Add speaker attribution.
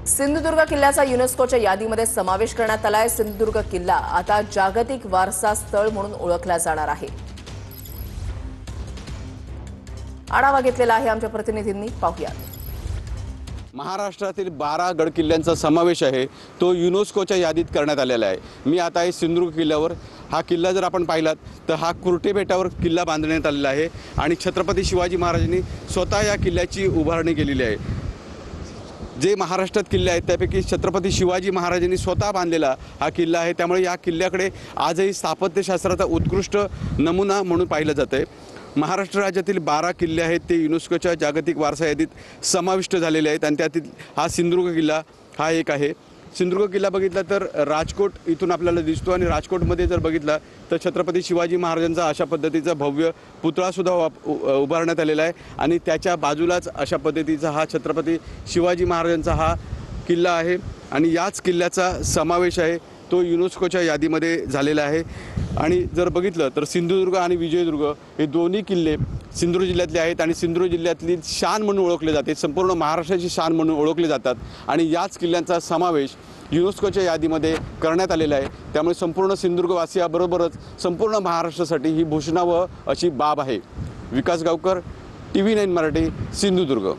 Speaker 1: सिंधुदुर्ग किल्ल्याचा युनेस्कोच्या यादीमध्ये समावेश करण्यात आलाय। सिंधुदुर्ग किल्ला आता जागतिक वारसा स्थळ म्हणून ओळखला जाणार आहे। आढावा घेतलेला आहे आमच्या प्रतिनिधींनी, पाहूयात।
Speaker 2: महाराष्ट्रातील 12 गड किल्ल्यांचा समावेश आहे, तो युनेस्कोच्या यादीत करण्यात आलेला आहे। मी आता आहे सिंधुदुर्ग किल्ल्यावर। हा किल्ला जर आपण पाहिलात तर हा कुर्टे बेटावर किल्ला बांधण्यात आलेला आहे आणि छत्रपती शिवाजी महाराजांनी स्वतः या किल्ल्याची उभारणी केलेली आहे। जे महाराष्ट्रात किल्ले आहेत त्यापैकी छत्रपती शिवाजी महाराजांनी स्वतः बांधलेला हा किल्ला आहे। त्यामुळे या किल्ल्याकडे आजही स्थापत्यशास्त्राचा उत्कृष्ट नमुना म्हणून पाहिलं जातं। महाराष्ट्र राज्यातील 12 किल्ले आहेत ते युनेस्कोच्या जागतिक वारसा यादीत समाविष्ट झालेले आहेत आणि त्यातील हा सिंधुदुर्ग किल्ला हा एक आहे। सिंधुदुर्ग किल्ला बघितला तर राजकोट इथून आपल्याला दिसतो आणि राजकोटमध्ये जर बघितला तर छत्रपती शिवाजी महाराजांचा अशा पद्धतीचा भव्य पुतळासुद्धा उभारण्यात आलेला आहे आणि त्याच्या बाजूलाच अशा पद्धतीचा हा छत्रपती शिवाजी महाराजांचा हा किल्ला आहे आणि याच किल्ल्याचा समावेश आहे तो युनेस्कोच्या यादीमध्ये झालेला आहे। आणि जर बघितलं तर सिंधुदुर्ग आणि विजयदुर्ग हे दोन्ही किल्ले सिंधुदुर्ग जिल्ह्यातले आहेत आणि सिंधुदुर्ग जिल्ह्यातली शान म्हणून ओळखले जाते, संपूर्ण महाराष्ट्राची शान म्हणून ओळखले जातात आणि याच किल्ल्यांचा समावेश युनेस्कोच्या यादीमध्ये करण्यात आलेला आहे। त्यामुळे संपूर्ण सिंधुदुर्गवासियाबरोबरच संपूर्ण महाराष्ट्रासाठी ही भूषणावह अशी बाब आहे। विकास गावकर, TV9 मराठी, सिंधुदुर्ग।